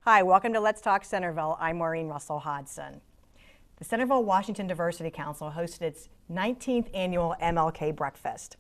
Hi, welcome to Let's Talk Centerville. I'm Maureen Russell Hodson. The Centerville Washington Diversity Council hosted its 19th annual MLK Breakfast.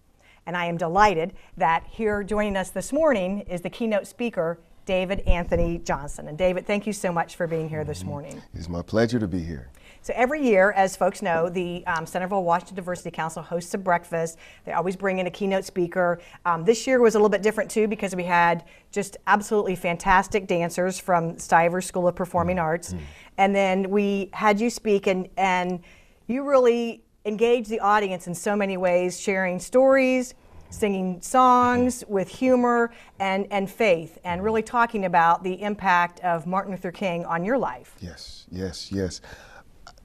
And I am delighted that here joining us this morning is the keynote speaker, David Anthony Johnson. And David, thank you so much for being here this morning. It's my pleasure to be here. So every year, as folks know, the Centerville Washington Diversity Council hosts a breakfast. They always bring in a keynote speaker. This year was a little bit different too because we had just absolutely fantastic dancers from Stivers School of Performing Arts. And then we had you speak and you really engaged the audience in so many ways, sharing stories, singing songs with humor and faith, and really talking about the impact of Martin Luther King on your life. Yes, yes, yes.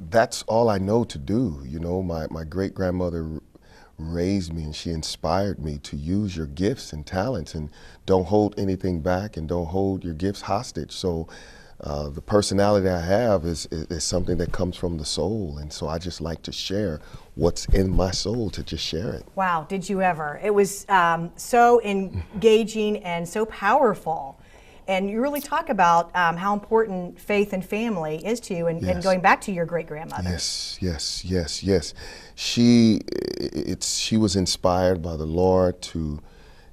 That's all I know to do. You know, my great-grandmother raised me and she inspired me to use your gifts and talents and don't hold anything back and don't hold your gifts hostage. So the personality I have is something that comes from the soul, and so I just like to share what's in my soul, to just share it. Wow, did you ever? It was so engaging and so powerful. And you really talk about how important faith and family is to you, and going back to your great-grandmother. Yes, yes, yes, yes. She was inspired by the Lord to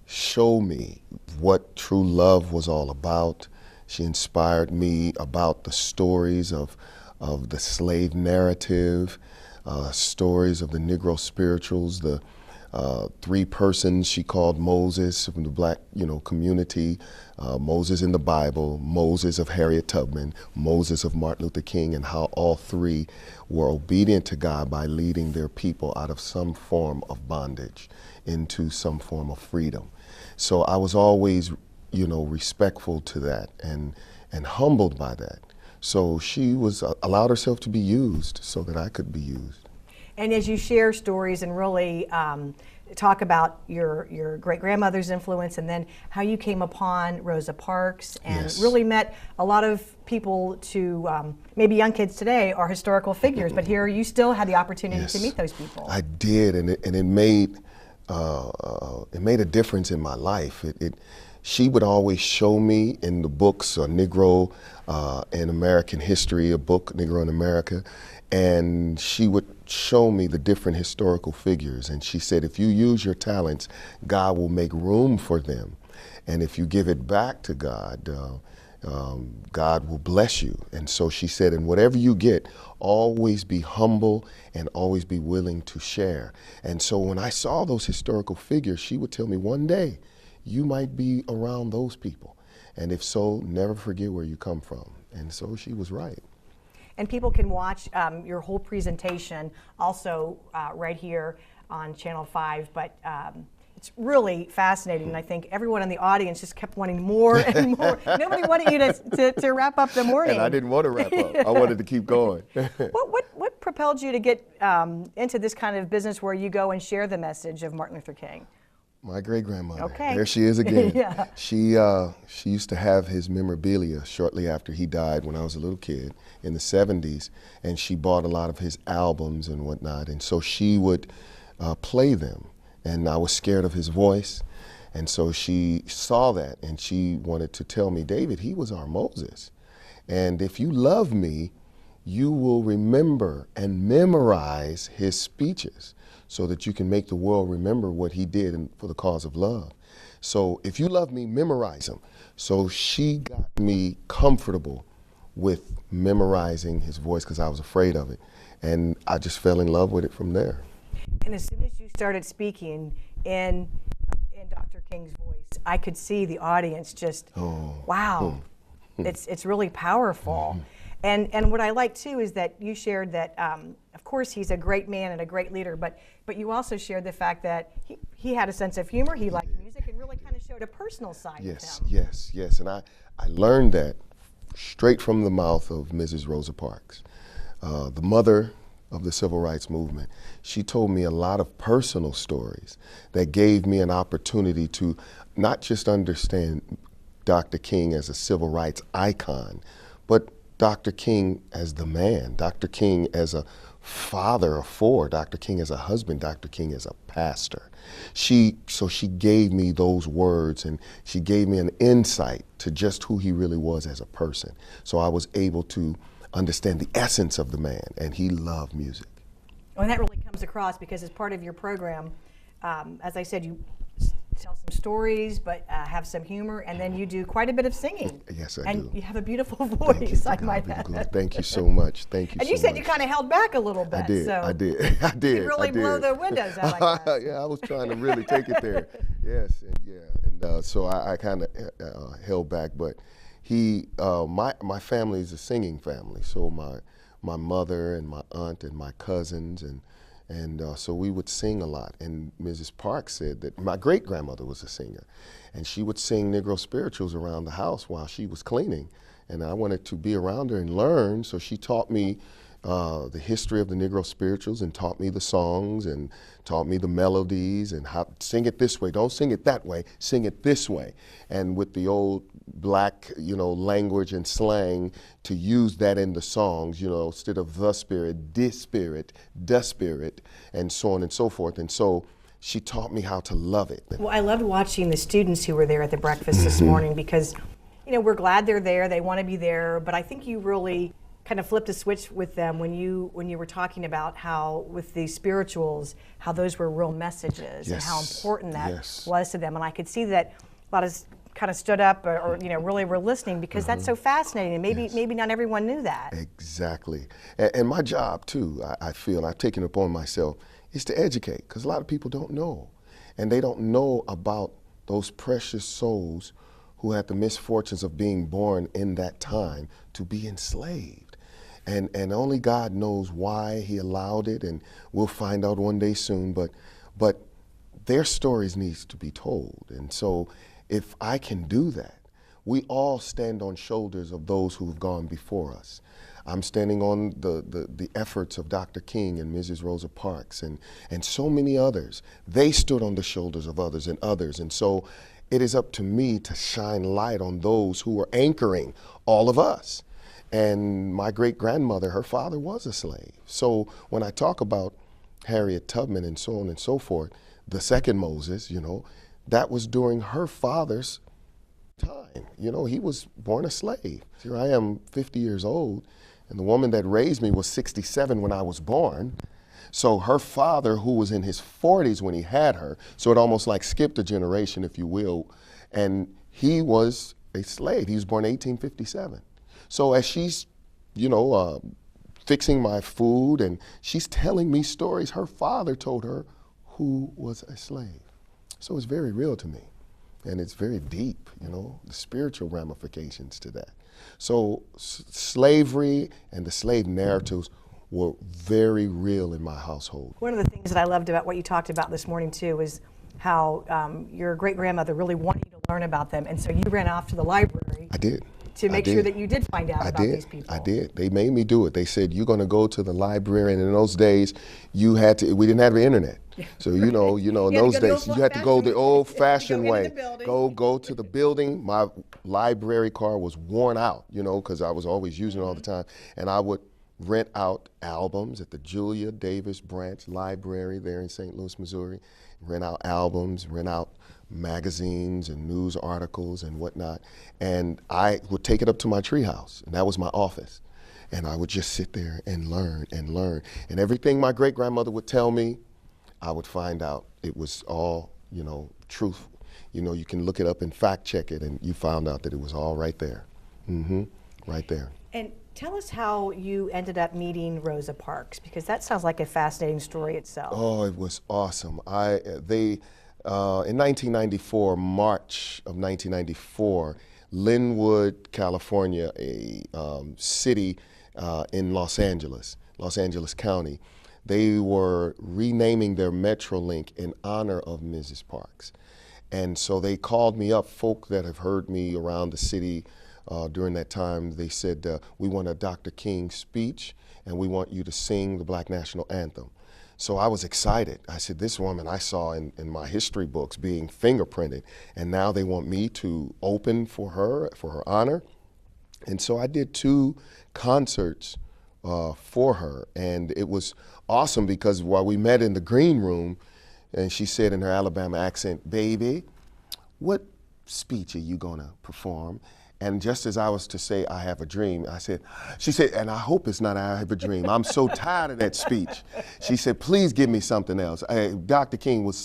show me what true love was all about. She inspired me about the stories of the slave narrative, stories of the Negro spirituals, the three persons she called Moses from the black, community, Moses in the Bible, Moses of Harriet Tubman, Moses of Martin Luther King, and how all three were obedient to God by leading their people out of some form of bondage into some form of freedom. So I was always, respectful to that and humbled by that. So she was allowed herself to be used so that I could be used. And as you share stories and really talk about your great-grandmother's influence, and then how you came upon Rosa Parks and really met a lot of people to, maybe young kids today are historical figures, but here you still had the opportunity to meet those people. I did, and it made a difference in my life. She would always show me in the books, Negro in American History, a book, Negro in America, and she would show me the different historical figures. And she said, if you use your talents, God will make room for them. And if you give it back to God, God will bless you. And so she said, and whatever you get, always be humble and always be willing to share. And so when I saw those historical figures, she would tell me, one day, you might be around those people. And if so, never forget where you come from. And so she was right. And people can watch your whole presentation also right here on Channel 5. But it's really fascinating. And I think everyone in the audience just kept wanting more and more. Nobody wanted you to wrap up the morning. And I didn't want to wrap up. I wanted to keep going. What propelled you to get into this kind of business where you go and share the message of Martin Luther King? My great-grandmother. Okay. There she is again. She used to have his memorabilia shortly after he died when I was a little kid in the 70s, and she bought a lot of his albums and whatnot, and so she would play them, and I was scared of his voice, and so she saw that, and she wanted to tell me, David, he was our Moses, and if you love me, you will remember and memorize his speeches so that you can make the world remember what he did for the cause of love. So if you love me, memorize him. So she got me comfortable with memorizing his voice because I was afraid of it. And I just fell in love with it from there. And as soon as you started speaking in Dr. King's voice, I could see the audience just, wow, it's really powerful. And what I like too is that you shared that, of course, he's a great man and a great leader, but you also shared the fact that he had a sense of humor, he liked music, and really kind of showed a personal side of him. Yes. And I learned that straight from the mouth of Mrs. Rosa Parks, the mother of the civil rights movement. She told me a lot of personal stories that gave me an opportunity to not just understand Dr. King as a civil rights icon, but Dr. King as the man, Dr. King as a father of four, Dr. King as a husband, Dr. King as a pastor. So she gave me those words, and she gave me an insight to just who he really was as a person. So I was able to understand the essence of the man, and he loved music. Well, and that really comes across because as part of your program, as I said, you tell some stories, but have some humor, and then you do quite a bit of singing. Yes, I do. do. And you have a beautiful voice, I might add. Thank you so much. Thank you. And you so said much. you kind of held back a little bit. I did. So I did. I did. you really blow the windows out, I guess. Yeah, I was trying to really take it there. Yes, and so I kind of held back, but my family is a singing family. So my mother and my aunt and my cousins and so we would sing a lot. And Mrs. Parks said that my great-grandmother was a singer, and she would sing Negro spirituals around the house while she was cleaning. And I wanted to be around her and learn, so she taught me the history of the Negro spirituals and taught me the songs and taught me the melodies and how sing it this way, don't sing it that way, sing it this way. And with the old black, language and slang, to use that in the songs, instead of the spirit, this spirit, the spirit, and so on and so forth. And so she taught me how to love it. Well, I loved watching the students who were there at the breakfast this morning because, we're glad they're there, they want to be there, but I think you really kind of flipped a switch with them when you were talking about how with the spirituals, how those were real messages. Yes. And how important that Yes. was to them. And I could see that a lot of kind of stood up or really were listening because that's so fascinating. And maybe not everyone knew that. Exactly. And my job too, I feel I've taken it upon myself, is to educate, because a lot of people don't know. And they don't know about those precious souls who had the misfortunes of being born in that time to be enslaved. And only God knows why he allowed it, and we'll find out one day soon, but their stories needs to be told. And so if I can do that, we all stand on shoulders of those who've gone before us. I'm standing on the efforts of Dr. King and Mrs. Rosa Parks and so many others. They stood on the shoulders of others. And so it is up to me to shine light on those who are anchoring all of us. And my great-grandmother, her father was a slave. So when I talk about Harriet Tubman and so on and so forth, the second Moses, that was during her father's time. He was born a slave. Here I am 50 years old, and the woman that raised me was 67 when I was born. So her father, who was in his 40s when he had her, so it almost like skipped a generation, if you will, and he was a slave. He was born in 1857. So as she's, fixing my food and she's telling me stories, her father told her who was a slave. So it's very real to me, and it's very deep, the spiritual ramifications to that. So slavery and the slave narratives were very real in my household. One of the things that I loved about what you talked about this morning too is how your great-grandmother really wanted you to learn about them, and so you ran off to the library. I did. To make sure that you did find out about these people. I did. They made me do it. They said, you're going to go to the library, and in those days, we didn't have the internet. So, in those days, you had to go the old-fashioned way. Go to the building. My library card was worn out, because I was always using it all the time. And I would rent out albums at the Julia Davis Branch Library there in St. Louis, Missouri. Rent out albums, rent out magazines and news articles and whatnot. And I would take it up to my treehouse, and that was my office. And I would just sit there and learn and learn. And everything my great-grandmother would tell me, I would find out it was all, truth. You can look it up and fact check it, and you found out that it was all right there. Right there. And tell us how you ended up meeting Rosa Parks, because that sounds like a fascinating story itself. Oh, it was awesome. In 1994, March of 1994, Linwood, California, a city in Los Angeles County, they were renaming their Metrolink in honor of Mrs. Parks. And so they called me up, folk that have heard me around the city during that time. They said, we want a Dr. King speech, and we want you to sing the Black National Anthem. So I was excited. I said, this woman I saw in my history books being fingerprinted, and now they want me to open for her honor. And so I did 2 concerts for her, and it was awesome because while we met in the green room, and she said in her Alabama accent, "Baby, what speech are you gonna perform?" And just as I was to say, "I have a dream," she said, "And I hope it's not I have a dream. I'm so tired of that speech." She said, "Please give me something else." Dr. King was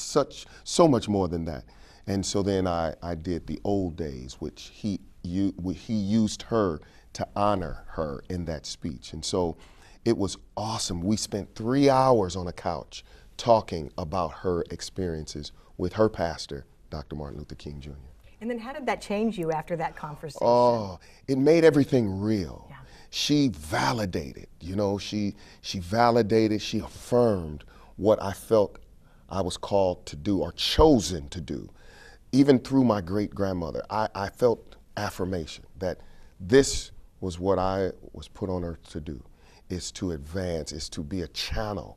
so much more than that. And so then I did the old days, which he used her to honor her in that speech. And so it was awesome. We spent 3 hours on a couch talking about her experiences with her pastor, Dr. Martin Luther King Jr. And then how did that change you after that conversation? Oh, it made everything real. Yeah. She validated, she validated, she affirmed what I felt I was called to do or chosen to do. Even through my great-grandmother, I felt affirmation that this was what I was put on earth to do, is to advance, is to be a channel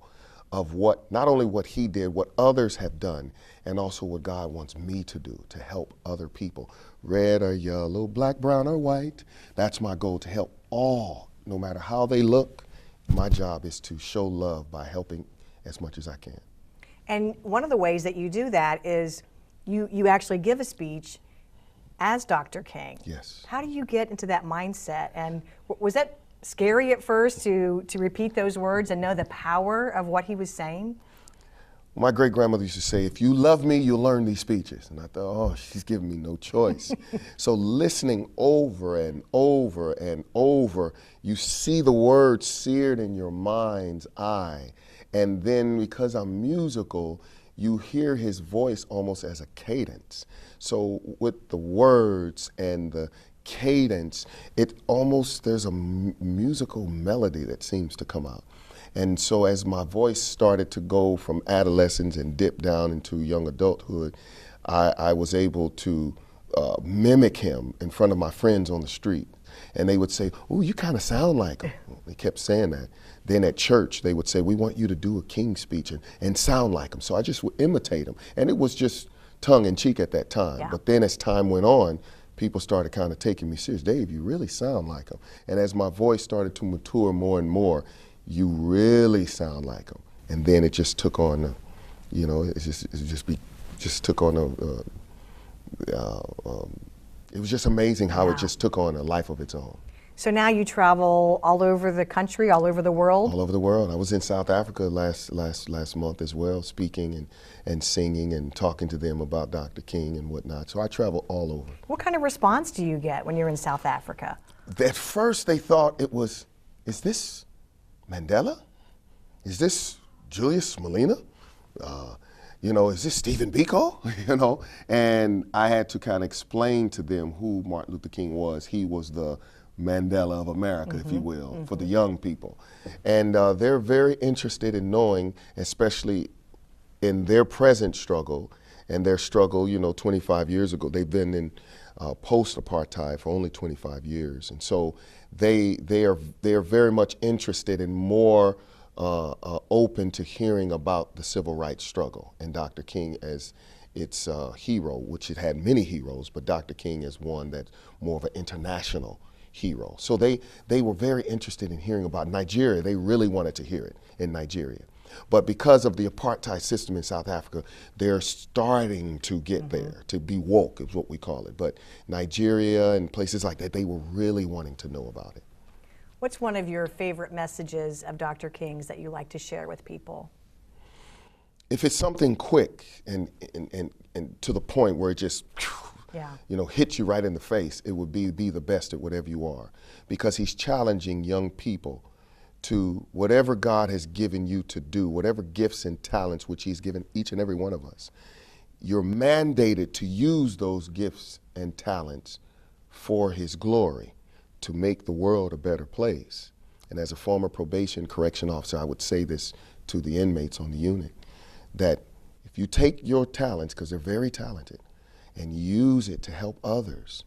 of what, not only what he did, what others have done, and also what God wants me to do to help other people. Red or yellow, black, brown, or white. That's my goal, to help all, no matter how they look. My job is to show love by helping as much as I can. And one of the ways that you do that is you actually give a speech as Dr. King. Yes. How do you get into that mindset? And was that scary at first to repeat those words and know the power of what he was saying? My great-grandmother used to say, "If you love me, you'll learn these speeches." And I thought, oh, she's giving me no choice. So listening over and over and over, you see the words seared in your mind's eye. And then because I'm musical, you hear his voice almost as a cadence. So with the words and the cadence, there's a musical melody that seems to come out. And so as my voice started to go from adolescence and dip down into young adulthood, I was able to mimic him in front of my friends on the street. And they would say, "Oh, you kind of sound like him." They kept saying that. Then at church, they would say, "We want you to do a King speech and sound like him." So I just would imitate him. And it was just tongue in cheek at that time. Yeah. But then as time went on, people started kind of taking me serious. "Dave, you really sound like him." And as my voice started to mature more and more, "You really sound like him." And then it just took on, just took on it was just amazing how it just took on a life of its own. So now you travel all over the country, all over the world? All over the world. I was in South Africa last month as well, speaking and singing and talking to them about Dr. King and whatnot. So I travel all over. What kind of response do you get when you're in South Africa? At first they thought it was, "Is this Mandela? Is this Julius Malema? Is this Stephen Biko?" And I had to kind of explain to them who Martin Luther King was. He was the Mandela of America, if you will, for the young people. And they're very interested in knowing, especially in their present struggle, and their struggle, 25 years ago. They've been in post-apartheid for only 25 years. And so they are very much interested in more open to hearing about the civil rights struggle and Dr. King as its hero, which it had many heroes, but Dr. King is one that's more of an international hero. So they were very interested in hearing about Nigeria. They really wanted to hear it in Nigeria. But because of the apartheid system in South Africa, they're starting to get there, to be woke is what we call it. But Nigeria and places like that, they were really wanting to know about it. What's one of your favorite messages of Dr. King's that you like to share with people? If it's something quick and to the point where it just hits you right in the face, it would be the best at whatever you are. Because he's challenging young people to whatever God has given you to do, whatever gifts and talents which he's given each and every one of us. You're mandated to use those gifts and talents for his glory, to make the world a better place. And as a former probation correction officer, I would say this to the inmates on the unit, that if you take your talents, because they're very talented, and use it to help others,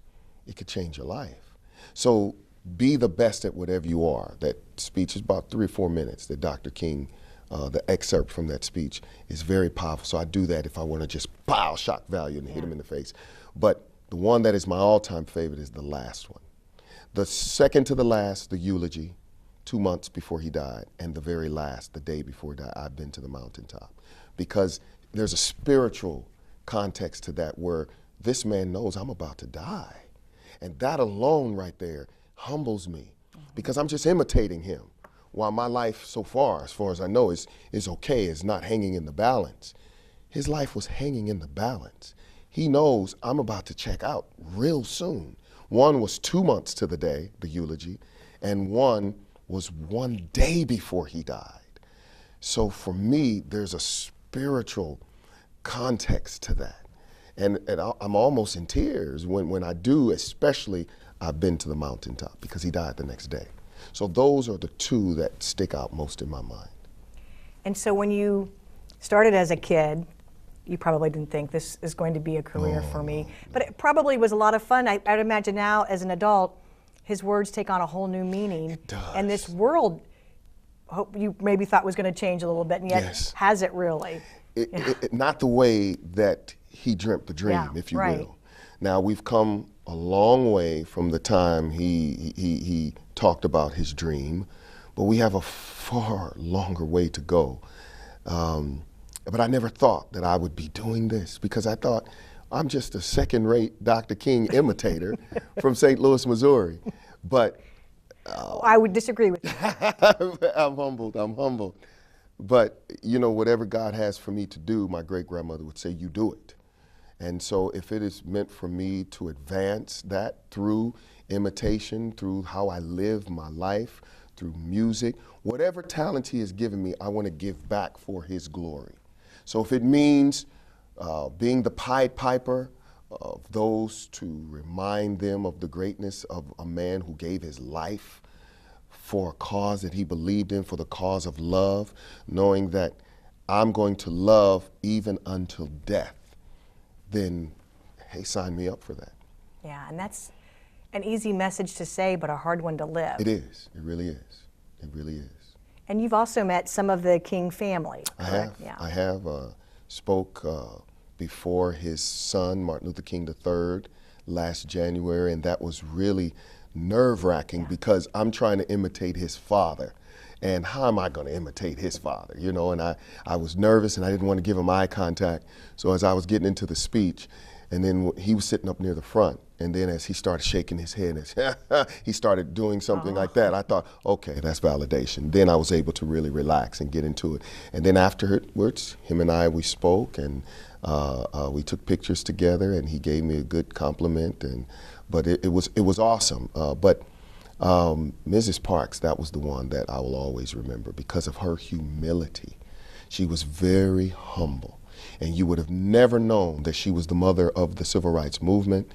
it could change your life. So be the best at whatever you are. That speech is about 3 or 4 minutes that Dr. King, the excerpt from that speech is very powerful. So I do that if I want to just shock value and hit him in the face. But the one that is my all-time favorite is the last one. The second to the last, the eulogy, 2 months before he died, and the very last, the day before he died, I've been to the mountaintop. Because there's a spiritual context to that where this man knows I'm about to die. And that alone right there humbles me, because I'm just imitating him. While my life so far as I know, is okay, is not hanging in the balance. His life was hanging in the balance. He knows I'm about to check out real soon. One was 2 months to the day, the eulogy, and one was 1 day before he died. So for me, there's a spiritual context to that. And I'm almost in tears when I do, especially I've been to the mountaintop, because he died the next day. So those are the two that stick out most in my mind. And so when you started as a kid, you probably didn't think this is going to be a career for me, but it probably was a lot of fun. I'd imagine now as an adult, his words take on a whole new meaning. It does. And this world, hope you maybe thought was going to change a little bit, and yet Yes. has it really? Not the way that he dreamt the dream, Yeah, if you right. will. Now we've come a long way from the time he talked about his dream, but we have a far longer way to go. But I never thought that I would be doing this, because I thought I'm just a second-rate Dr. King imitator from St. Louis, Missouri. But I would disagree with you. I'm humbled. But, you know, whatever God has for me to do, my great-grandmother would say, you do it. And so if it is meant for me to advance that through imitation, through how I live my life, through music, whatever talent he has given me, I want to give back for his glory. So if it means being the Pied Piper of those, to remind them of the greatness of a man who gave his life for a cause that he believed in, for the cause of love, knowing that I'm going to love even until death, then hey, sign me up for that. Yeah, and that's an easy message to say, but a hard one to live. It is. It really is. It really is. And you've also met some of the King family, correct? I have spoke before his son, Martin Luther King III, last January, and that was really nerve-wracking because I'm trying to imitate his father. And how am I going to imitate his father? You know, and I was nervous and I didn't want to give him eye contact. So as I was getting into the speech, and then he was sitting up near the front, and then as he started shaking his head, and he started doing something like that, I thought, okay, that's validation. Then I was able to really relax and get into it. And then afterwards, him and I, we spoke, and we took pictures together, and he gave me a good compliment. But it was awesome. But Mrs. Parks, that was the one that I will always remember because of her humility. She was very humble. And you would have never known that she was the mother of the civil rights movement.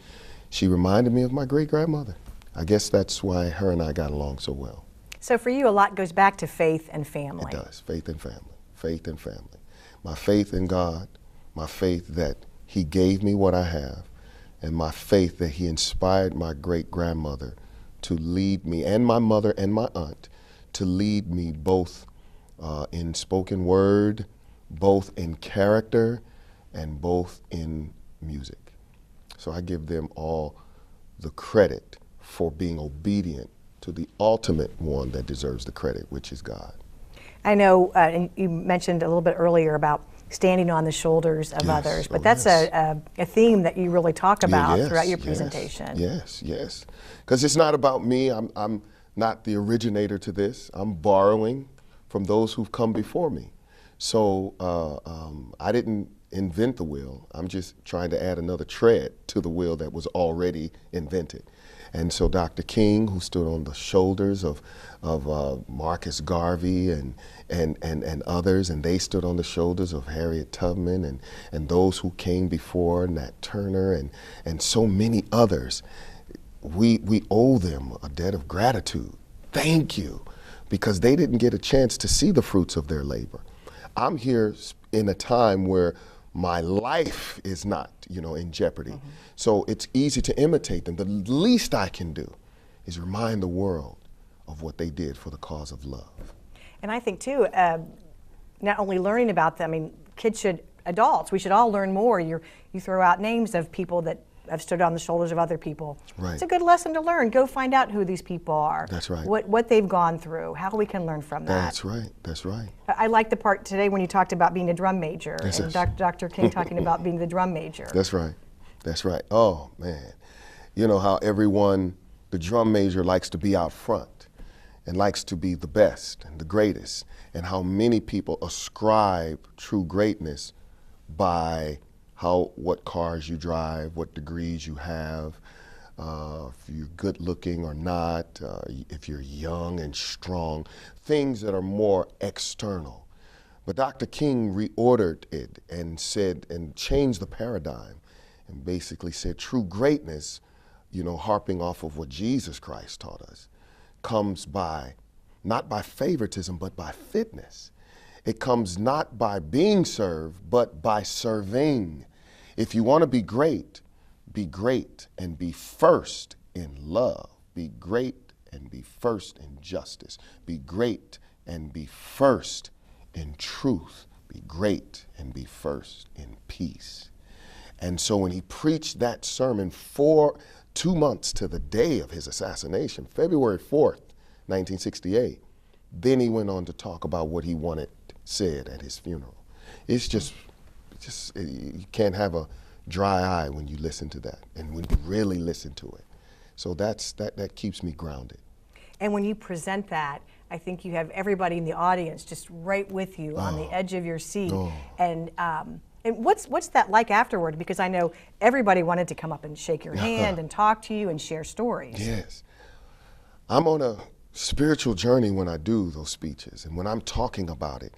She reminded me of my great-grandmother. I guess that's why her and I got along so well. So for you, a lot goes back to faith and family. It does, faith and family, faith and family. My faith in God, my faith that he gave me what I have, and my faith that he inspired my great-grandmother to lead me, and my mother and my aunt, to lead me both in spoken word, both in character, and both in music. So I give them all the credit for being obedient to the ultimate one that deserves the credit, which is God. I know, and you mentioned a little bit earlier about standing on the shoulders of others, but that's a theme that you really talk about throughout your presentation. Yes. Because it's not about me. I'm not the originator to this. I'm borrowing from those who've come before me. So I didn't invent the wheel. I'm just trying to add another tread to the wheel that was already invented. And so Dr. King, who stood on the shoulders of Marcus Garvey and others, and they stood on the shoulders of Harriet Tubman and those who came before, Nat Turner and so many others, we owe them a debt of gratitude. Thank you, because they didn't get a chance to see the fruits of their labor. I'm here in a time where my life is not, in jeopardy. So it's easy to imitate them. The least I can do is remind the world of what they did for the cause of love. And I think too, not only learning about them, adults, we should all learn more. You throw out names of people that have stood on the shoulders of other people. Right. It's a good lesson to learn. Go find out who these people are. That's right. What they've gone through, how we can learn from that. That's right. That's right. I like the part today when you talked about being a drum major, Yes, and yes. Dr. King talking about being the drum major. That's right. That's right. Oh, man. You know how everyone, the drum major likes to be out front and likes to be the best and the greatest, and how many people ascribe true greatness by what cars you drive, what degrees you have, if you're good looking or not, if you're young and strong, things that are more external. But Dr. King reordered it and said, and changed the paradigm, and basically said true greatness, you know, harping off of what Jesus Christ taught us, comes by, not by favoritism, but by fitness. It comes not by being served, but by serving. If you want to be great and be first in love. Be great and be first in justice. Be great and be first in truth. Be great and be first in peace. And so when he preached that sermon for 2 months to the day of his assassination, February 4th, 1968, then he went on to talk about what he wanted said at his funeral. It's just you can't have a dry eye when you listen to that, and when you really listen to it. So that keeps me grounded. And when you present that, I think you have everybody in the audience just right with you on the edge of your seat. And what's that like afterward? Because I know everybody wanted to come up and shake your hand and talk to you and share stories. Yes. I'm on a spiritual journey when I do those speeches, and when I'm talking about it,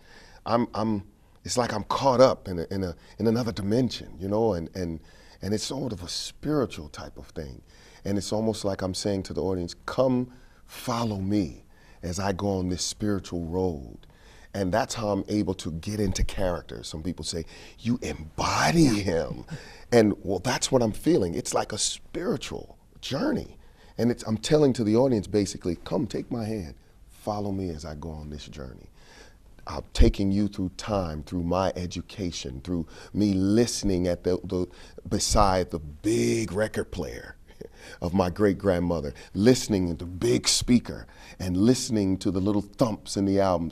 it's like I'm caught up in another dimension, you know, and it's sort of a spiritual type of thing. And it's almost like I'm saying to the audience, come follow me as I go on this spiritual road. And that's how I'm able to get into character. Some people say, you embody him. And well, that's what I'm feeling. It's like a spiritual journey. And I'm telling to the audience basically, come take my hand, follow me as I go on this journey. I'm taking you through time, through my education, through me listening at beside the big record player of my great-grandmother, listening to the big speaker and listening to the little thumps in the album.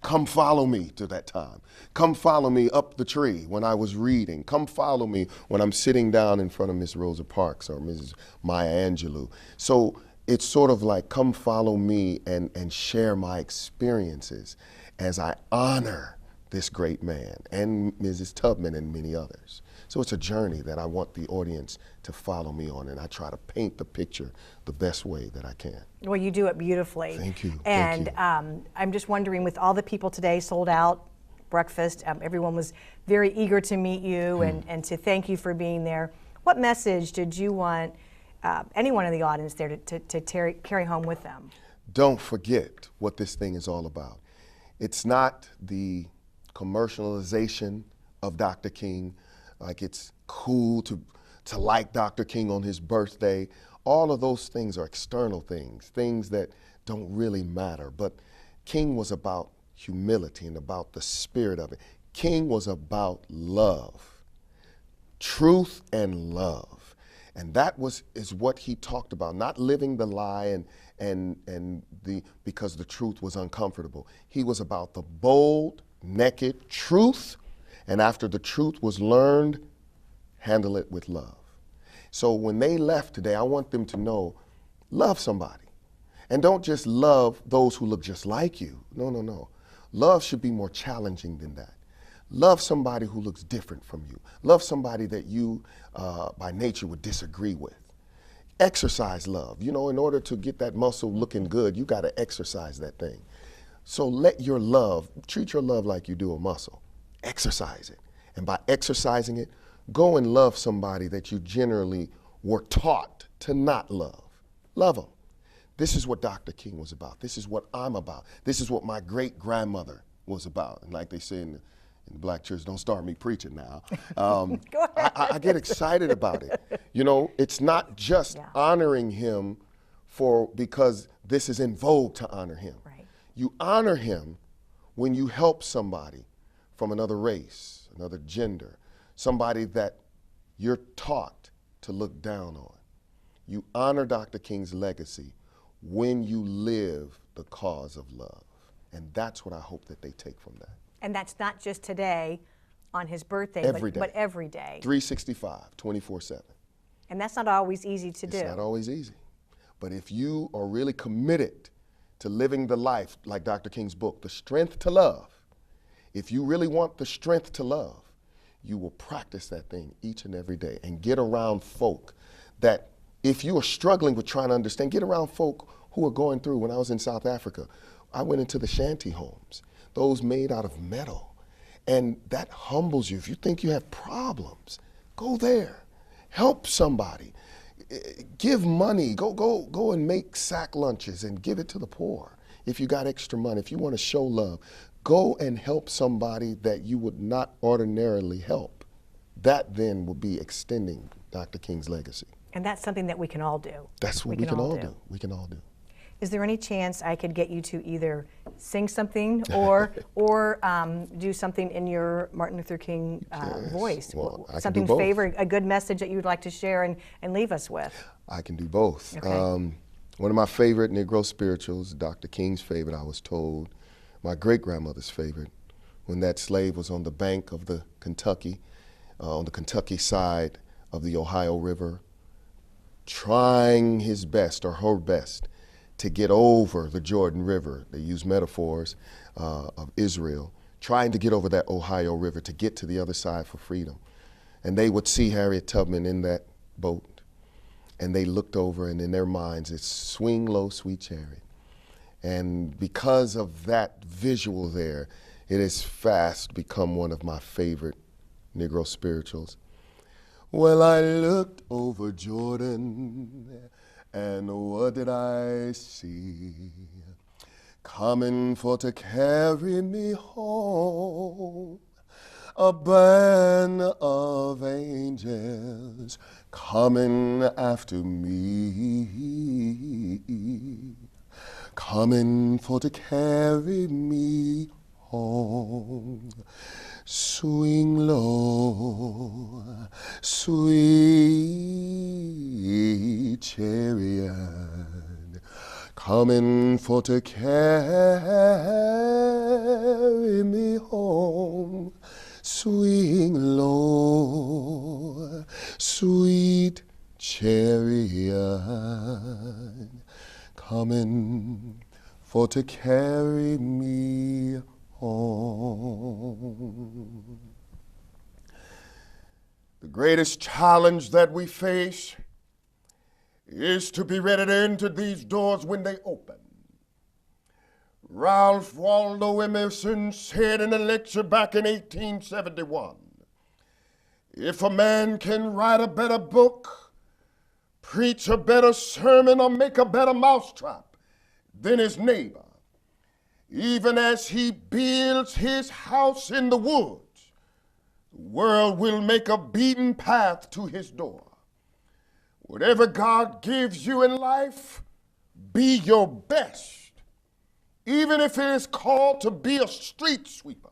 Come follow me to that time. Come follow me up the tree when I was reading. Come follow me when I'm sitting down in front of Miss Rosa Parks or Mrs. Maya Angelou. So it's sort of like, come follow me and share my experiences as I honor this great man and Mrs. Tubman and many others. So it's a journey that I want the audience to follow me on, and I try to paint the picture the best way that I can. Well, you do it beautifully. Thank you. And Thank you. I'm just wondering, with all the people today sold out breakfast, everyone was very eager to meet you and to thank you for being there. What message did you want anyone in the audience there to carry home with them? Don't forget what this thing is all about. It's not the commercialization of Dr. King, like it's cool to like Dr. King on his birthday. All of those things are external things that don't really matter. But King was about humility and about the spirit of it. King was about love, truth and love. And that is what he talked about, not living the lie because the truth was uncomfortable. He was about the bold, naked truth, and after the truth was learned, handle it with love. So when they left today, I want them to know, love somebody. And don't just love those who look just like you. No, no, no. Love should be more challenging than that. Love somebody who looks different from you. Love somebody that you, by nature, would disagree with. Exercise love. You know, in order to get that muscle looking good, you got to exercise that thing. So let your love, treat your love like you do a muscle. Exercise it. And by exercising it, go and love somebody that you generally were taught to not love. Love them. This is what Dr. King was about. This is what I'm about. This is what my great-grandmother was about. And like they say in the Black church, don't start me preaching now. Go ahead. I get excited about it. You know, it's not just honoring him because this is in vogue to honor him. Right. You honor him when you help somebody from another race, another gender, somebody that you're taught to look down on. You honor Dr. King's legacy when you live the cause of love. And that's what I hope that they take from that. And that's not just today on his birthday, Every day. but every day. 365, 24/7. And that's not always easy to do. It's not always easy. But if you are really committed to living the life, like Dr. King's book, The Strength to Love, if you really want the strength to love, you will practice that thing each and every day and get around folk that, if you are struggling with trying to understand, get around folk who are going through. When I was in South Africa, I went into the shanty homes, those made out of metal. And that humbles you. If you think you have problems, go there. Help somebody. Give money. Go and make sack lunches and give it to the poor. If you got extra money, if you want to show love, go and help somebody that you would not ordinarily help. That then will be extending Dr. King's legacy. And that's something that we can all do. That's what we can all do. We can all do. Is there any chance I could get you to either sing something or do something in your Martin Luther King voice? Well, I something can do both. favorite, a good message that you would like to share and leave us with? I can do both. Okay. One of my favorite Negro spirituals, Dr. King's favorite, I was told, my great-grandmother's favorite, when that slave was on the bank of the Kentucky, on the Kentucky side of the Ohio River, trying his best or her best to get over the Jordan River. They use metaphors of Israel, trying to get over that Ohio River to get to the other side for freedom. And they would see Harriet Tubman in that boat, and they looked over, and in their minds, it's swing low, sweet chariot. And because of that visual there, it has fast become one of my favorite Negro spirituals. Well, I looked over Jordan, and what did I see? Coming for to carry me home, a band of angels coming after me, coming for to carry me home. Swing low, sweet chariot, coming for to carry me home. Swing low, sweet chariot, coming for to carry me home. The greatest challenge that we face is to be ready to enter these doors when they open. Ralph Waldo Emerson said in a lecture back in 1871, if a man can write a better book, preach a better sermon, or make a better mousetrap than his neighbor, even as he builds his house in the woods, the world will make a beaten path to his door. Whatever God gives you in life, be your best, even if it is called to be a street sweeper.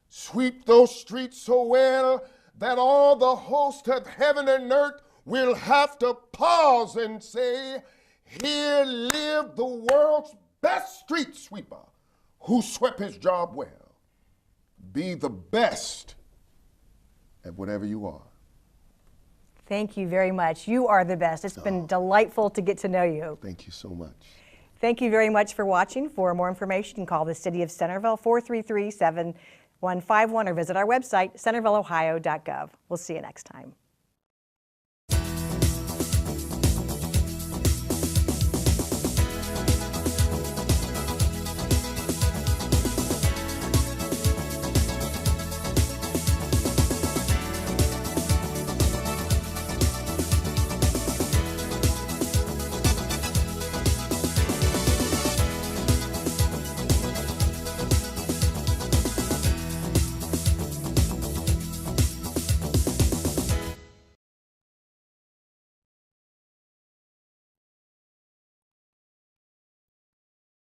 Sweep those streets so well that all the hosts of heaven and earth will have to pause and say, here lived the world's best street sweeper who swept his job well. Be the best at whatever you are. Thank you very much. You are the best. It's been delightful to get to know you. Thank you so much. Thank you very much for watching. For more information, call the City of Centerville 433-7151 or visit our website, centervilleohio.gov. We'll see you next time.